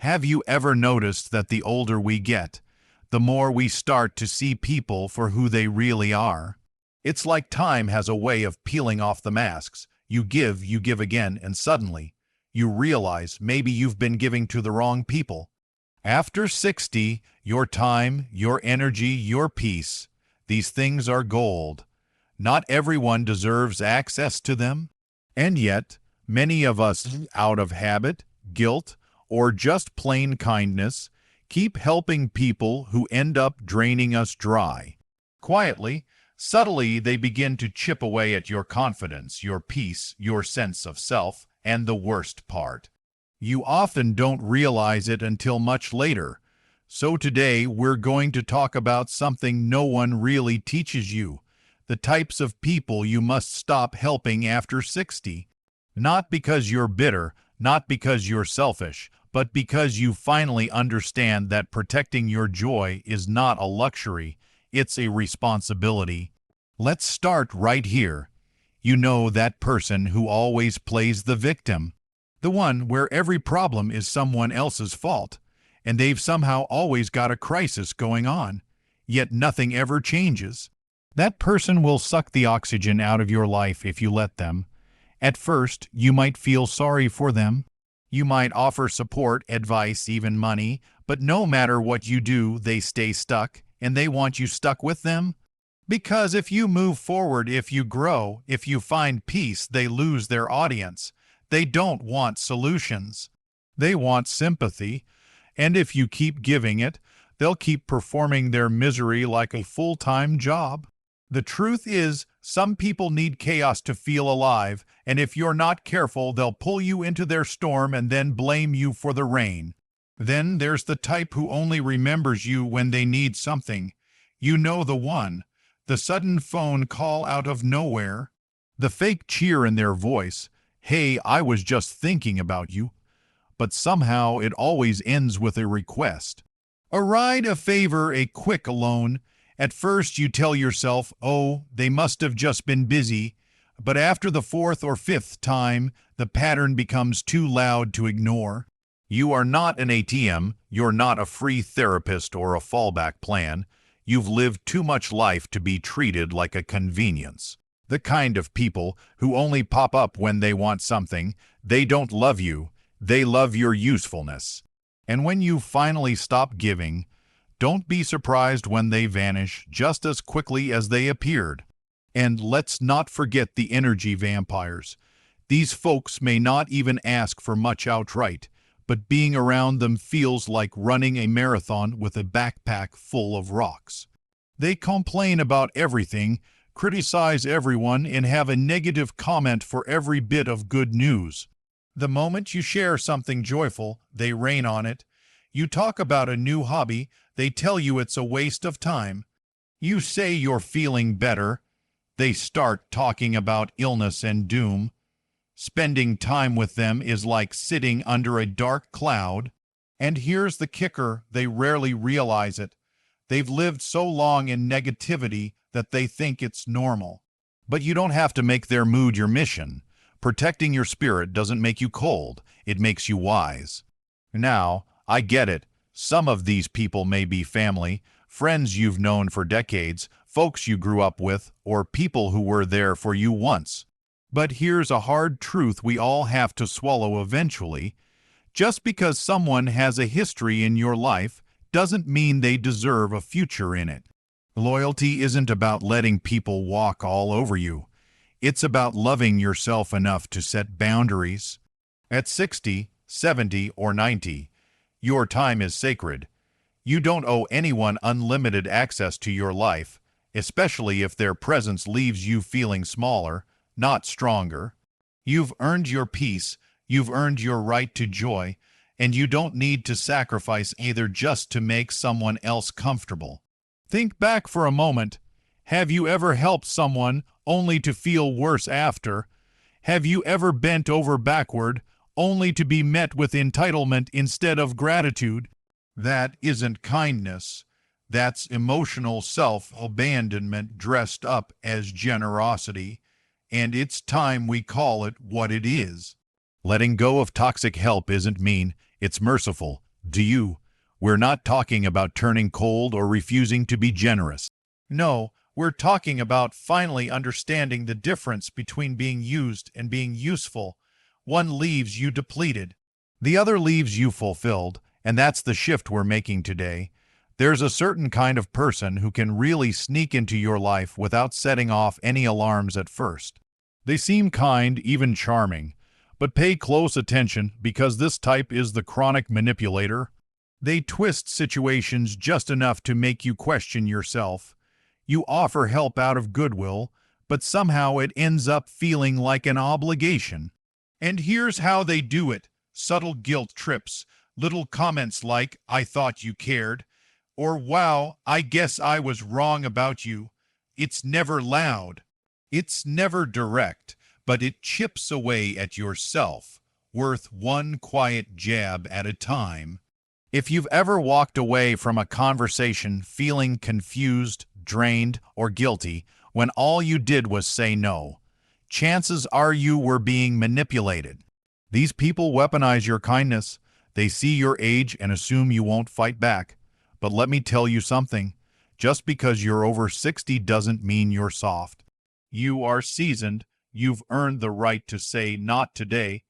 Have you ever noticed that the older we get, the more we start to see people for who they really are? It's like time has a way of peeling off the masks. You give again, and suddenly, you realize maybe you've been giving to the wrong people. After 60, your time, your energy, your peace, these things are gold. Not everyone deserves access to them, and yet, many of us, out of habit, guilt, or just plain kindness, keep helping people who end up draining us dry. Quietly, subtly, they begin to chip away at your confidence, your peace, your sense of self, and the worst part, you often don't realize it until much later. So today, we're going to talk about something no one really teaches you, the types of people you must stop helping after 60. Not because you're bitter, not because you're selfish, but because you finally understand that protecting your joy is not a luxury, it's a responsibility. Let's start right here. You know, that person who always plays the victim, the one where every problem is someone else's fault, and they've somehow always got a crisis going on, yet nothing ever changes. That person will suck the oxygen out of your life if you let them. At first, you might feel sorry for them. You might offer support, advice, even money, but no matter what you do, they stay stuck, and they want you stuck with them. Because if you move forward, if you grow, if you find peace, they lose their audience. They don't want solutions. They want sympathy, and if you keep giving it, they'll keep performing their misery like a full-time job. The truth is, some people need chaos to feel alive, and if you're not careful, they'll pull you into their storm and then blame you for the rain. Then there's the type who only remembers you when they need something. You know the one. The sudden phone call out of nowhere. The fake cheer in their voice. Hey, I was just thinking about you. But somehow it always ends with a request. A ride, a favor, a quick loan. At first you tell yourself, oh, they must have just been busy. But after the fourth or fifth time, the pattern becomes too loud to ignore. You are not an ATM. You're not a free therapist or a fallback plan. You've lived too much life to be treated like a convenience. The kind of people who only pop up when they want something. They don't love you. They love your usefulness. And when you finally stop giving, don't be surprised when they vanish just as quickly as they appeared. And let's not forget the energy vampires. These folks may not even ask for much outright, but being around them feels like running a marathon with a backpack full of rocks. They complain about everything, criticize everyone, and have a negative comment for every bit of good news. The moment you share something joyful, they rain on it. You talk about a new hobby, they tell you it's a waste of time. You say you're feeling better, they start talking about illness and doom. Spending time with them is like sitting under a dark cloud. And here's the kicker, they rarely realize it. They've lived so long in negativity that they think it's normal. But you don't have to make their mood your mission. Protecting your spirit doesn't make you cold, it makes you wise. Now, I get it. Some of these people may be family, friends you've known for decades, folks you grew up with, or people who were there for you once. But here's a hard truth we all have to swallow eventually. Just because someone has a history in your life doesn't mean they deserve a future in it. Loyalty isn't about letting people walk all over you. It's about loving yourself enough to set boundaries. At 60, 70, or 90, your time is sacred. You don't owe anyone unlimited access to your life, especially if their presence leaves you feeling smaller, not stronger. You've earned your peace, you've earned your right to joy, and you don't need to sacrifice either just to make someone else comfortable. Think back for a moment. Have you ever helped someone only to feel worse after? Have you ever bent over backward only to be met with entitlement instead of gratitude? That isn't kindness. That's emotional self-abandonment dressed up as generosity. And it's time we call it what it is. Letting go of toxic help isn't mean, it's merciful. Do you? We're not talking about turning cold or refusing to be generous. No, we're talking about finally understanding the difference between being used and being useful. One leaves you depleted. The other leaves you fulfilled, and that's the shift we're making today. There's a certain kind of person who can really sneak into your life without setting off any alarms at first. They seem kind, even charming, but pay close attention because this type is the chronic manipulator. They twist situations just enough to make you question yourself. You offer help out of goodwill, but somehow it ends up feeling like an obligation. And here's how they do it. Subtle guilt trips, little comments like, "I thought you cared," or "Wow, I guess I was wrong about you." It's never loud. It's never direct, but it chips away at your self-worth one quiet jab at a time. If you've ever walked away from a conversation feeling confused, drained, or guilty when all you did was say no, chances are you were being manipulated. These people weaponize your kindness. They see your age and assume you won't fight back. But let me tell you something. Just because you're over 60 doesn't mean you're soft. You are seasoned. You've earned the right to say not today.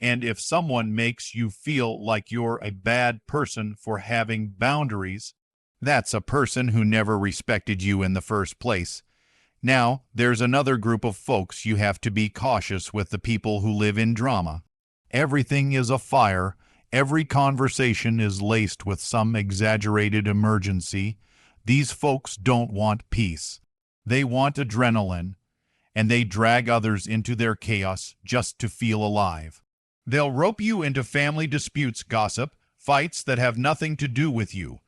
And if someone makes you feel like you're a bad person for having boundaries, that's a person who never respected you in the first place. Now, there's another group of folks you have to be cautious with: the people who live in drama. Everything is a fire. Every conversation is laced with some exaggerated emergency. These folks don't want peace. They want adrenaline, and they drag others into their chaos just to feel alive. They'll rope you into family disputes, gossip, fights that have nothing to do with you.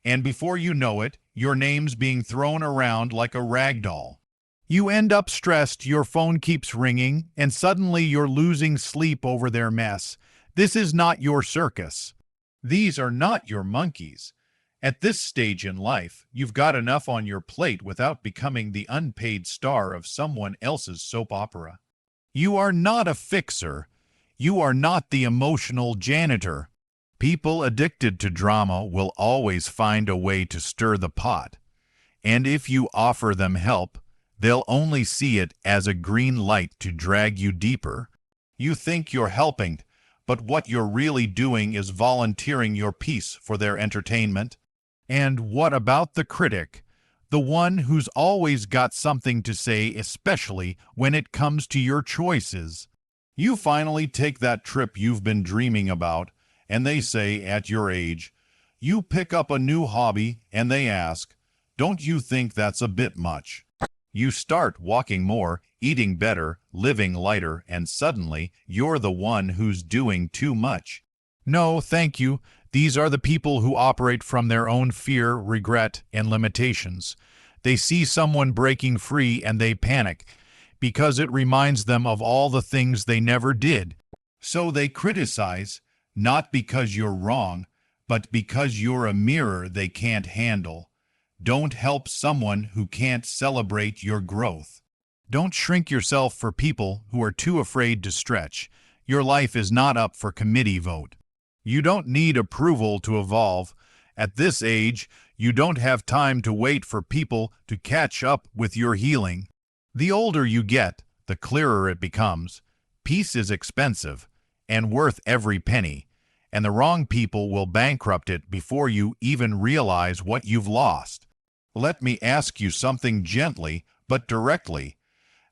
And before you know it, your name's being thrown around like a rag doll. You end up stressed, your phone keeps ringing, and suddenly you're losing sleep over their mess. This is not your circus. These are not your monkeys. At this stage in life, you've got enough on your plate without becoming the unpaid star of someone else's soap opera. You are not a fixer. You are not the emotional janitor. People addicted to drama will always find a way to stir the pot. And if you offer them help, they'll only see it as a green light to drag you deeper. You think you're helping, but what you're really doing is volunteering your peace for their entertainment. And what about the critic? The one who's always got something to say, especially when it comes to your choices. You finally take that trip you've been dreaming about, and they say, at your age, you pick up a new hobby, and they ask, "Don't you think that's a bit much?" You start walking more, eating better, living lighter, and suddenly you're the one who's doing too much. No, thank you. These are the people who operate from their own fear, regret, and limitations. They see someone breaking free and they panic because it reminds them of all the things they never did. So they criticize, not because you're wrong, but because you're a mirror they can't handle. Don't help someone who can't celebrate your growth. Don't shrink yourself for people who are too afraid to stretch. Your life is not up for committee vote. You don't need approval to evolve. At this age, you don't have time to wait for people to catch up with your healing. The older you get, the clearer it becomes. Peace is expensive and worth every penny, and the wrong people will bankrupt it before you even realize what you've lost. Let me ask you something gently but directly.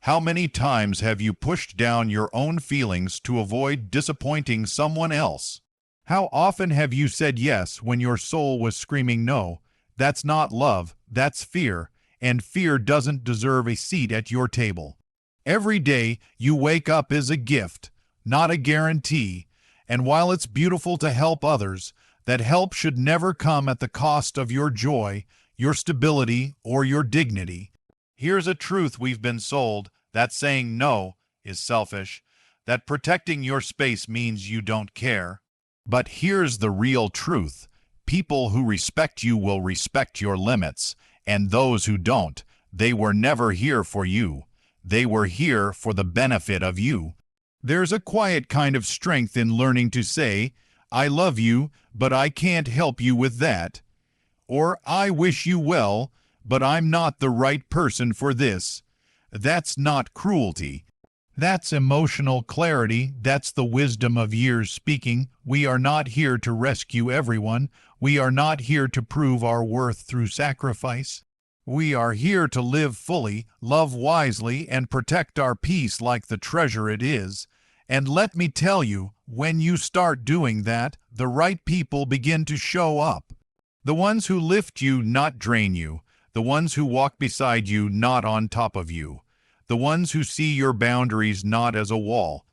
How many times have you pushed down your own feelings to avoid disappointing someone else? How often have you said yes when your soul was screaming no? That's not love, that's fear, and fear doesn't deserve a seat at your table. Every day you wake up is a gift, not a guarantee, and while it's beautiful to help others, that help should never come at the cost of your joy, your stability, or your dignity. Here's a truth we've been sold: that saying no is selfish, that protecting your space means you don't care. But here's the real truth: people who respect you will respect your limits, and those who don't, they were never here for you. They were here for the benefit of you. There's a quiet kind of strength in learning to say, I love you, but I can't help you with that. Or I wish you well, but I'm not the right person for this. That's not cruelty. That's emotional clarity. That's the wisdom of years speaking. We are not here to rescue everyone. We are not here to prove our worth through sacrifice. We are here to live fully, love wisely, and protect our peace like the treasure it is. And let me tell you, when you start doing that, the right people begin to show up. The ones who lift you, not drain you. The ones who walk beside you, not on top of you. The ones who see your boundaries not as a wall,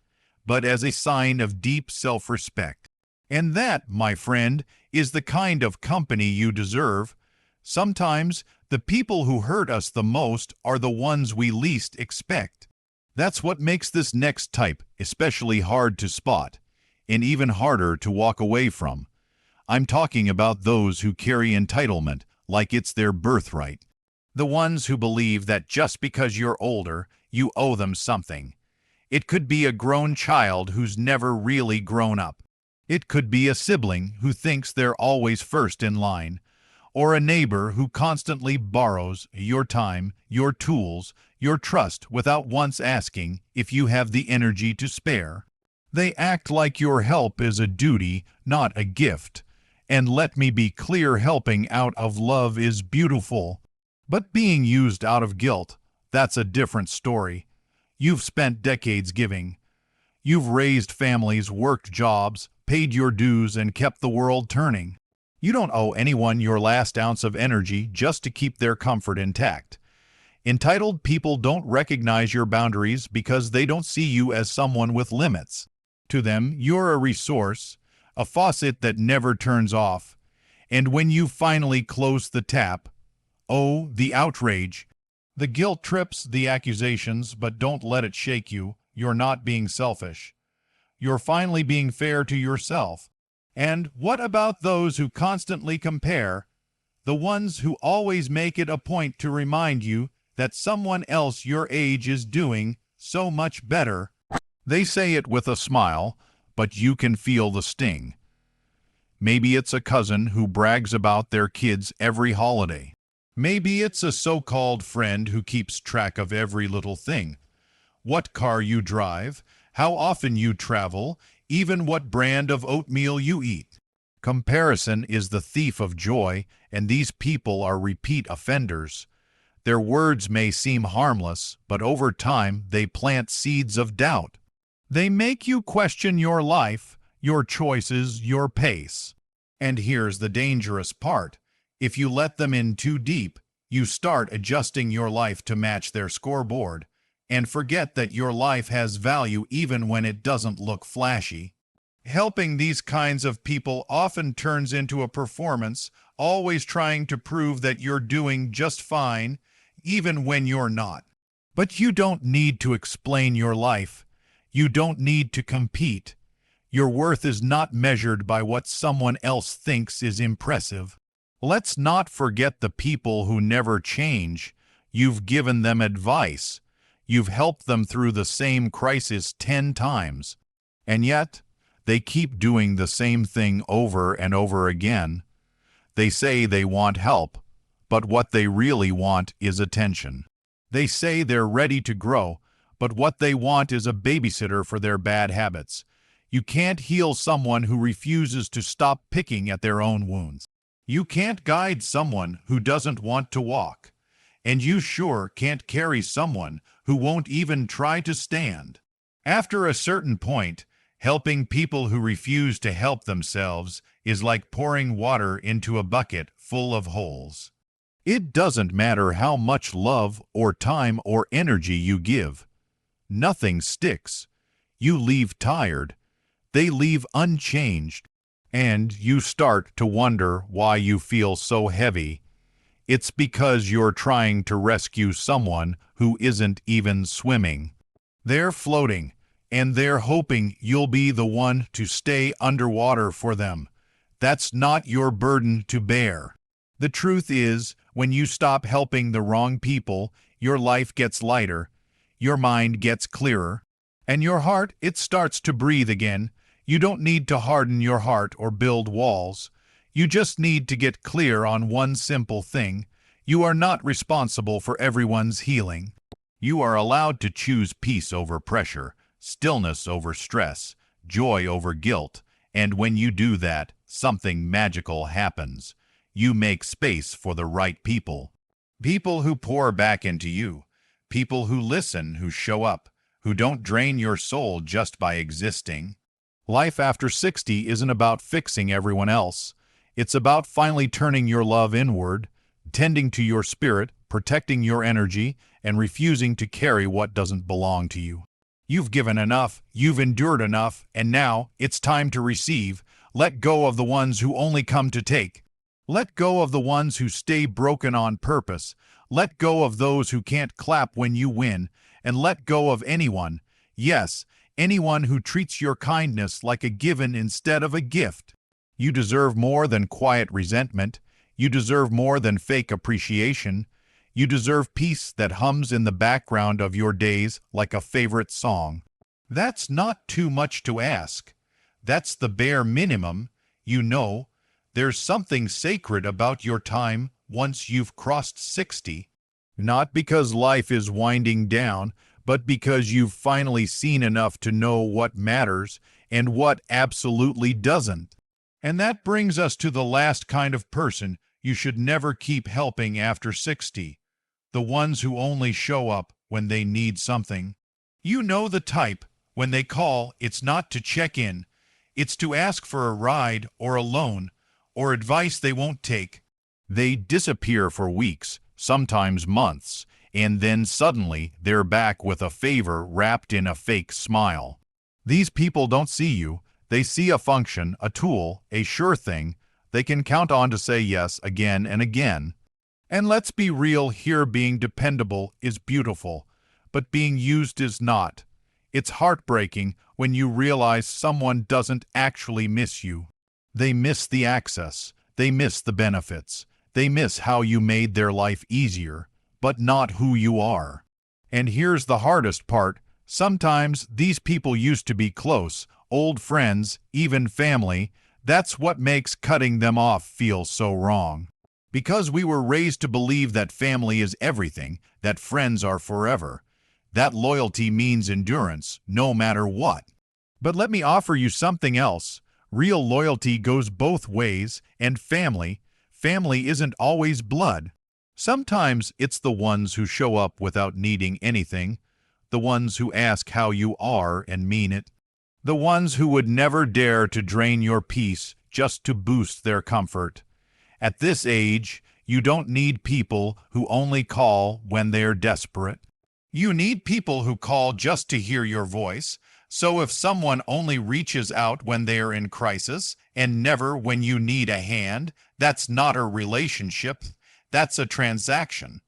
but as a sign of deep self-respect. And that, my friend, is the kind of company you deserve. Sometimes, the people who hurt us the most are the ones we least expect. That's what makes this next type especially hard to spot, and even harder to walk away from. I'm talking about those who carry entitlement like it's their birthright. The ones who believe that just because you're older, you owe them something. It could be a grown child who's never really grown up. It could be a sibling who thinks they're always first in line, or a neighbor who constantly borrows your time, your tools, your trust without once asking if you have the energy to spare. They act like your help is a duty, not a gift. And let me be clear, helping out of love is beautiful. But being used out of guilt, that's a different story. You've spent decades giving. You've raised families, worked jobs, paid your dues, and kept the world turning. You don't owe anyone your last ounce of energy just to keep their comfort intact. Entitled people don't recognize your boundaries because they don't see you as someone with limits. To them, you're a resource, a faucet that never turns off. And when you finally close the tap, oh, the outrage. The guilt trips, the accusations, but don't let it shake you. You're not being selfish. You're finally being fair to yourself. And what about those who constantly compare? The ones who always make it a point to remind you that someone else your age is doing so much better. They say it with a smile, but you can feel the sting. Maybe it's a cousin who brags about their kids every holiday. Maybe it's a so-called friend who keeps track of every little thing. What car you drive, how often you travel, even what brand of oatmeal you eat. Comparison is the thief of joy, and these people are repeat offenders. Their words may seem harmless, but over time they plant seeds of doubt. They make you question your life, your choices, your pace. And here's the dangerous part. If you let them in too deep, you start adjusting your life to match their scoreboard, and forget that your life has value even when it doesn't look flashy. Helping these kinds of people often turns into a performance, always trying to prove that you're doing just fine, even when you're not. But you don't need to explain your life. You don't need to compete. Your worth is not measured by what someone else thinks is impressive. Let's not forget the people who never change. You've given them advice. You've helped them through the same crisis 10 times. And yet, they keep doing the same thing over and over again. They say they want help, but what they really want is attention. They say they're ready to grow, but what they want is a babysitter for their bad habits. You can't heal someone who refuses to stop picking at their own wounds. You can't guide someone who doesn't want to walk. And you sure can't carry someone who won't even try to stand. After a certain point, helping people who refuse to help themselves is like pouring water into a bucket full of holes. It doesn't matter how much love or time or energy you give. Nothing sticks. You leave tired. They leave unchanged. And you start to wonder why you feel so heavy. It's because you're trying to rescue someone who isn't even swimming. They're floating, and they're hoping you'll be the one to stay underwater for them. That's not your burden to bear. The truth is, when you stop helping the wrong people, your life gets lighter, your mind gets clearer, and your heart, it starts to breathe again. You don't need to harden your heart or build walls. You just need to get clear on one simple thing. You are not responsible for everyone's healing. You are allowed to choose peace over pressure, stillness over stress, joy over guilt, and when you do that, something magical happens. You make space for the right people. People who pour back into you. People who listen, who show up, who don't drain your soul just by existing. Life after 60 isn't about fixing everyone else. It's about finally turning your love inward, tending to your spirit, protecting your energy, and refusing to carry what doesn't belong to you. You've given enough, you've endured enough, and now it's time to receive. Let go of the ones who only come to take. Let go of the ones who stay broken on purpose. Let go of those who can't clap when you win, and let go of anyone, yes, anyone who treats your kindness like a given instead of a gift. You deserve more than quiet resentment. You deserve more than fake appreciation. You deserve peace that hums in the background of your days like a favorite song. That's not too much to ask. That's the bare minimum. You know, there's something sacred about your time once you've crossed 60. Not because life is winding down, but because you've finally seen enough to know what matters and what absolutely doesn't. And that brings us to the last kind of person you should never keep helping after 60. The ones who only show up when they need something. You know the type. When they call, it's not to check in. It's to ask for a ride or a loan or advice they won't take. They disappear for weeks, sometimes months, and then suddenly they're back with a favor wrapped in a fake smile. These people don't see you. They see a function, a tool, a sure thing they can count on to say yes again and again. And let's be real here, being dependable is beautiful, but being used is not. It's heartbreaking when you realize someone doesn't actually miss you. They miss the access, they miss the benefits, they miss how you made their life easier, but not who you are. And here's the hardest part. Sometimes these people used to be close, old friends, even family. That's what makes cutting them off feel so wrong. Because we were raised to believe that family is everything, that friends are forever. That loyalty means endurance, no matter what. But let me offer you something else. Real loyalty goes both ways, and family isn't always blood. Sometimes it's the ones who show up without needing anything, the ones who ask how you are and mean it, the ones who would never dare to drain your peace just to boost their comfort. At this age, you don't need people who only call when they're desperate. You need people who call just to hear your voice. So if someone only reaches out when they're in crisis and never when you need a hand, that's not a relationship, that's a transaction.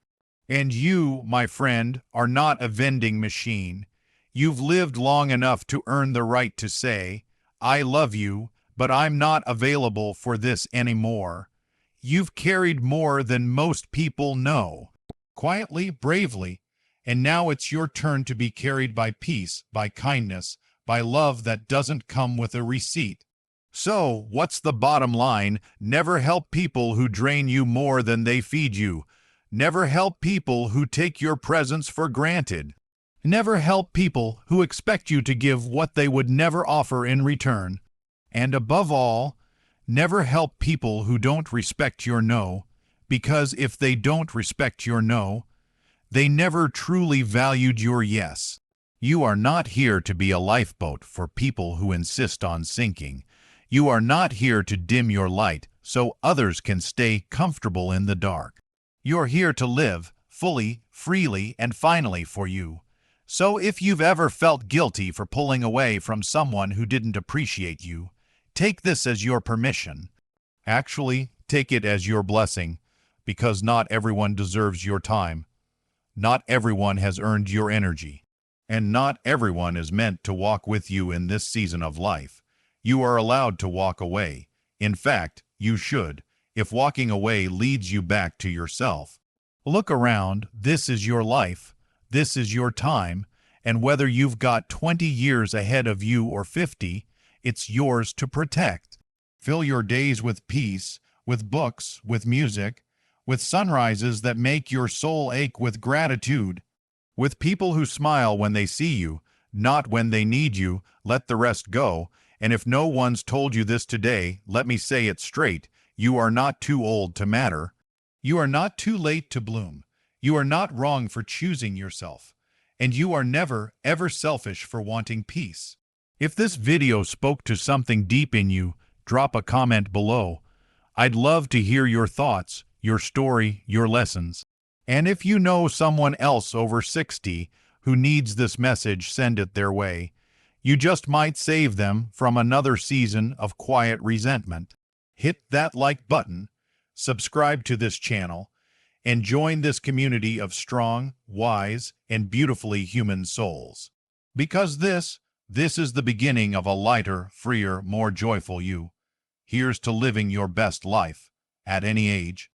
And you, my friend, are not a vending machine. You've lived long enough to earn the right to say, I love you, but I'm not available for this anymore. You've carried more than most people know, quietly, bravely, and now it's your turn to be carried by peace, by kindness, by love that doesn't come with a receipt. So, what's the bottom line? Never help people who drain you more than they feed you. Never help people who take your presence for granted. Never help people who expect you to give what they would never offer in return. And above all, never help people who don't respect your no, because if they don't respect your no, they never truly valued your yes. You are not here to be a lifeboat for people who insist on sinking. You are not here to dim your light so others can stay comfortable in the dark. You're here to live fully, freely, and finally for you. So if you've ever felt guilty for pulling away from someone who didn't appreciate you, take this as your permission. Actually, take it as your blessing, because not everyone deserves your time. Not everyone has earned your energy. And not everyone is meant to walk with you in this season of life. You are allowed to walk away. In fact, you should, if walking away leads you back to yourself. Look around. This is your life. This is your time. And whether you've got 20 years ahead of you or 50, It's yours to protect. Fill your days with peace, with books, with music, with sunrises that make your soul ache with gratitude, with people who smile when they see you, not when they need you. Let the rest go. And if no one's told you this today, let me say it straight. You are not too old to matter. You are not too late to bloom. You are not wrong for choosing yourself. And you are never, ever selfish for wanting peace. If this video spoke to something deep in you, drop a comment below. I'd love to hear your thoughts, your story, your lessons. And if you know someone else over 60 who needs this message, send it their way. You just might save them from another season of quiet resentment. Hit that like button, subscribe to this channel, and join this community of strong, wise, and beautifully human souls. Because this is the beginning of a lighter, freer, more joyful you. Here's to living your best life, at any age.